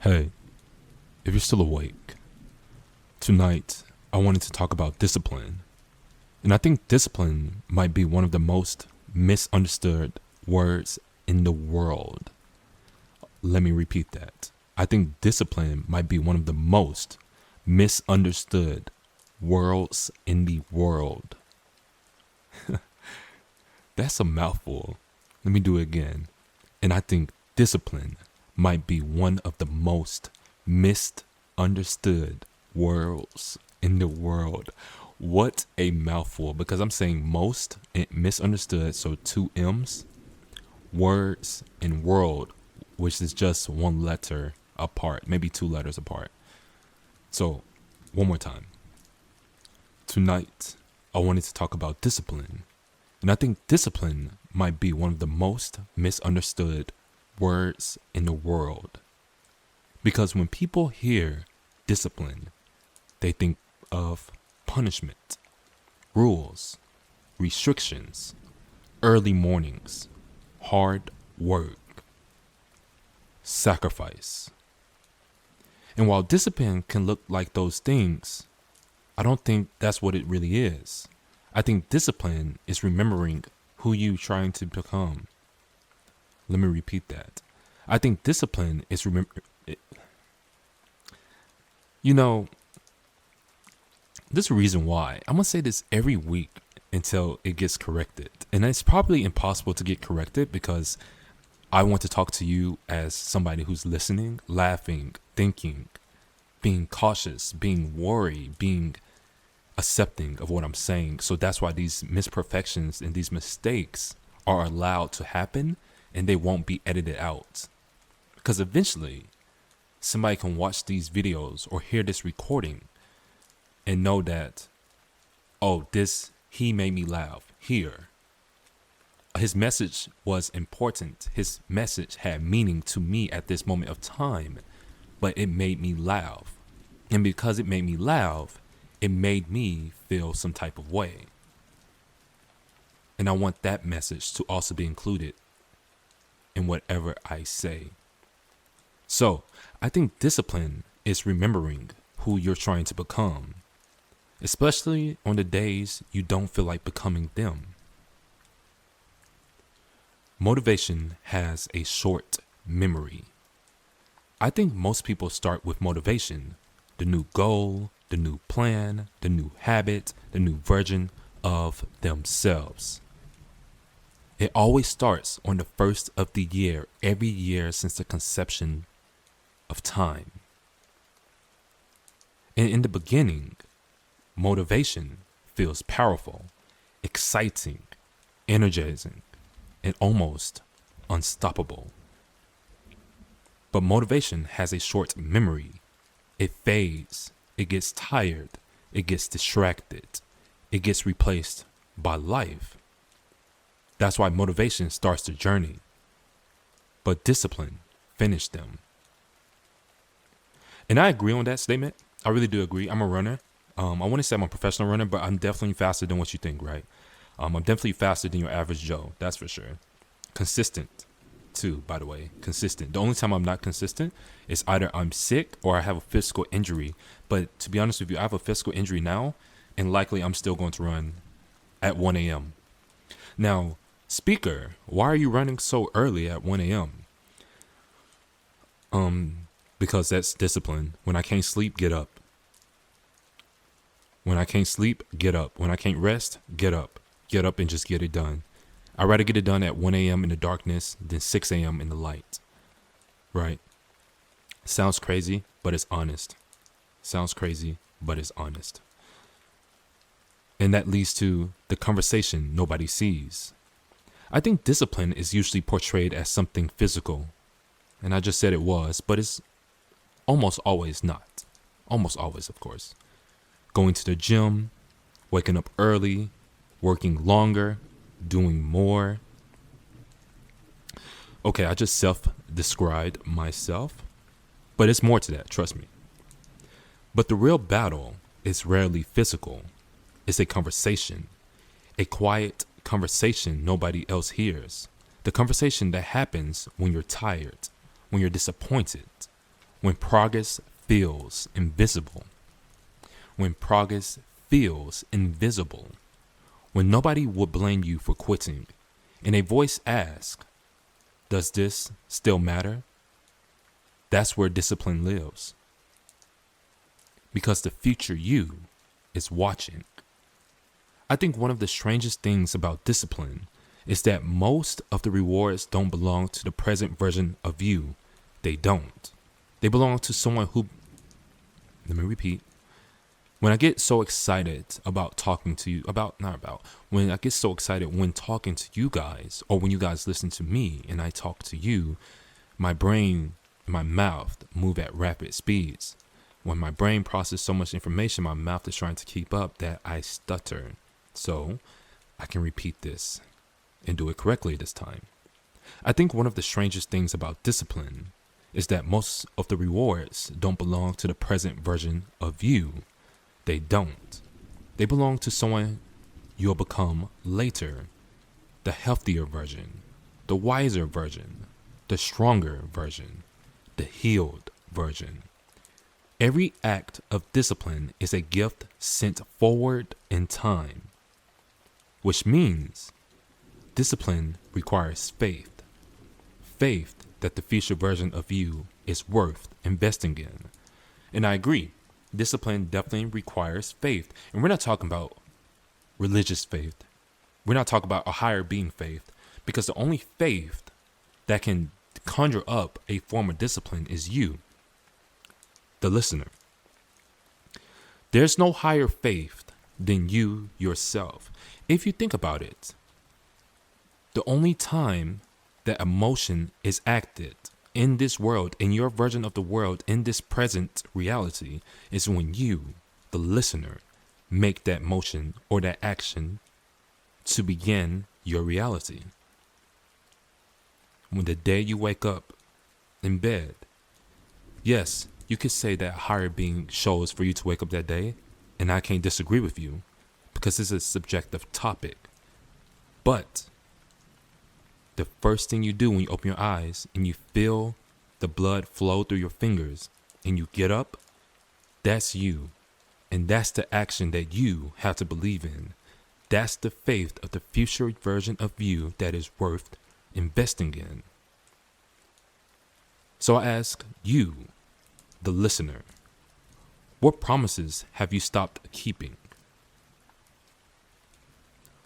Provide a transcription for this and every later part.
Hey, if you're still awake, tonight I wanted to talk about discipline. And I think discipline might be one of the most misunderstood words in the world. Let me repeat that. I think discipline might be one of the most misunderstood words in the world. That's a mouthful. Let me do it again. And I think discipline might be one of the most misunderstood words in the world. What a mouthful, because I'm saying most and misunderstood, so two M's, words and world, which is just one letter apart, maybe two letters apart. So, one more time. Tonight, I wanted to talk about discipline. And I think discipline might be one of the most misunderstood words in the world. Because when people hear discipline, they think of punishment, rules, restrictions, early mornings, hard work, sacrifice. And while discipline can look like those things, I don't think that's what it really is. I think discipline is remembering who you're trying to become. Let me repeat that. I think discipline is This is the reason why. I'm going to say this every week until it gets corrected. And it's probably impossible to get corrected because I want to talk to you as somebody who's listening, laughing, thinking, being cautious, being worried, being accepting of what I'm saying. So that's why these misperfections and these mistakes are allowed to happen and they won't be edited out. Because eventually somebody can watch these videos or hear this recording and know that, oh, he made me laugh here. His message was important. His message had meaning to me at this moment of time, but it made me laugh. And because it made me laugh, it made me feel some type of way. And I want that message to also be included in whatever I say. So I think discipline is remembering who you're trying to become, especially on the days you don't feel like becoming them. Motivation has a short memory. I think most people start with motivation, the new goal, the new plan, the new habit, the new version of themselves. It always starts on the first of the year, every year since the conception of time. And in the beginning, motivation feels powerful, exciting, energizing, and almost unstoppable. But motivation has a short memory. It fades, it gets tired, it gets distracted, it gets replaced by life. That's why motivation starts the journey, but discipline finished them. And I agree on that statement. I really do agree. I'm a runner. I want to say I'm a professional runner, but I'm definitely faster than what you think, right? I'm definitely faster than your average Joe. That's for sure. Consistent, too, by the way. Consistent. The only time I'm not consistent is either I'm sick or I have a physical injury. But to be honest with you, I have a physical injury now, and likely I'm still going to run at 1 a.m. Now, speaker, why are you running so early at 1 a.m.? Because that's discipline. When I can't sleep, get up. When I can't sleep, get up. When I can't rest, get up. Get up and just get it done. I'd rather get it done at 1 a.m. in the darkness than 6 a.m. in the light. Right? Sounds crazy, but it's honest. Sounds crazy, but it's honest. And that leads to the conversation nobody sees. I think discipline is usually portrayed as something physical. And I just said it was, but it's almost always not. Almost always, of course. Going to the gym, waking up early, working longer, doing more. Okay, I just self-described myself, but it's more to that, trust me. But the real battle is rarely physical. It's a conversation, a quiet conversation nobody else hears. The conversation that happens when you're tired, when you're disappointed, when progress feels invisible. When progress feels invisible. When nobody would blame you for quitting, and a voice asks, does this still matter? That's where discipline lives. Because the future you is watching. I think one of the strangest things about discipline is that most of the rewards don't belong to the present version of you. They don't. They belong to someone who, let me repeat, when I get so excited about talking to you, when I get so excited when talking to you guys, or when you guys listen to me and I talk to you, my brain and my mouth move at rapid speeds. When my brain processes so much information, my mouth is trying to keep up that I stutter. So I can repeat this and do it correctly this time. I think one of the strangest things about discipline is that most of the rewards don't belong to the present version of you. They don't. They belong to someone you'll become later. The healthier version, the wiser version, the stronger version, the healed version. Every act of discipline is a gift sent forward in time, which means discipline requires faith. Faith that the future version of you is worth investing in. And I agree, discipline definitely requires faith. And we're not talking about religious faith. We're not talking about a higher being faith, because the only faith that can conjure up a form of discipline is you, the listener. There's no higher faith than you yourself. If you think about it, the only time that emotion is acted in this world, in your version of the world, in this present reality, is when you, the listener, make that motion or that action to begin your reality. When the day you wake up in bed, yes, you could say that higher being chose for you to wake up that day, and I can't disagree with you, because it's a subjective topic. But the first thing you do when you open your eyes and you feel the blood flow through your fingers and you get up, that's you. And that's the action that you have to believe in. That's the faith of the future version of you that is worth investing in. So I ask you, the listener, what promises have you stopped keeping?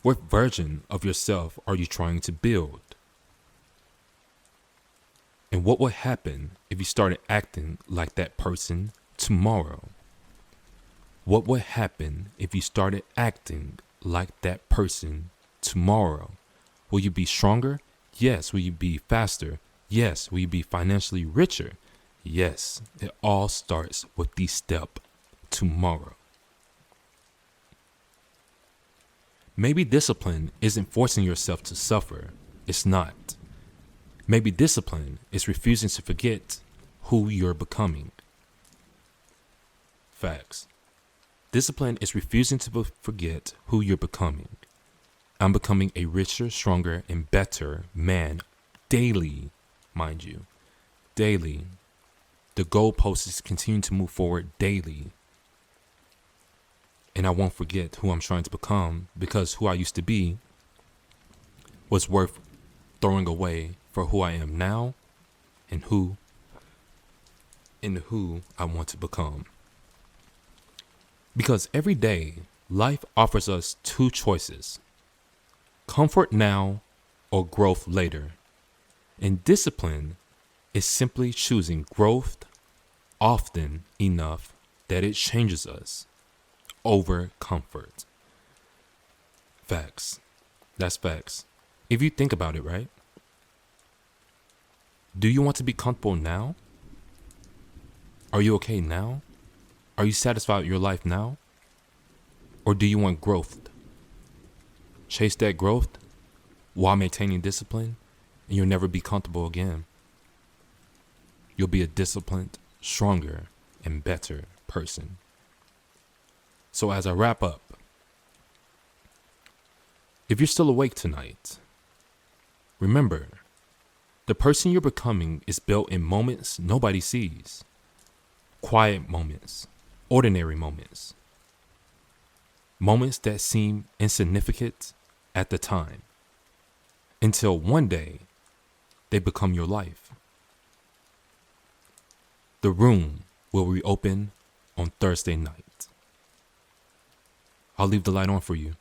What version of yourself are you trying to build? And what would happen if you started acting like that person tomorrow? What would happen if you started acting like that person tomorrow? Will you be stronger? Yes. Will you be faster? Yes. Will you be financially richer? Yes. It all starts with the step tomorrow. Maybe discipline isn't forcing yourself to suffer. It's not. Maybe discipline is refusing to forget who you're becoming. Facts. Discipline is refusing to forget who you're becoming. I'm becoming a richer, stronger, and better man daily, mind you. Daily. The goalposts continue to move forward daily. And I won't forget who I'm trying to become, because who I used to be was worth throwing away for who I am now and who I want to become. Because every day, life offers us two choices: comfort now or growth later. And discipline is simply choosing growth often enough that it changes us over comfort. Facts. That's facts. If you think about it, right? Do you want to be comfortable now? Are you okay now? Are you satisfied with your life now? Or do you want growth? Chase that growth while maintaining discipline, and you'll never be comfortable again. You'll be a disciplined, stronger, and better person. So as I wrap up, if you're still awake tonight, remember, the person you're becoming is built in moments nobody sees. quiet moments, ordinary moments, moments that seem insignificant at the time, until one day they become your life. The room will reopen on Thursday night. I'll leave the light on for you.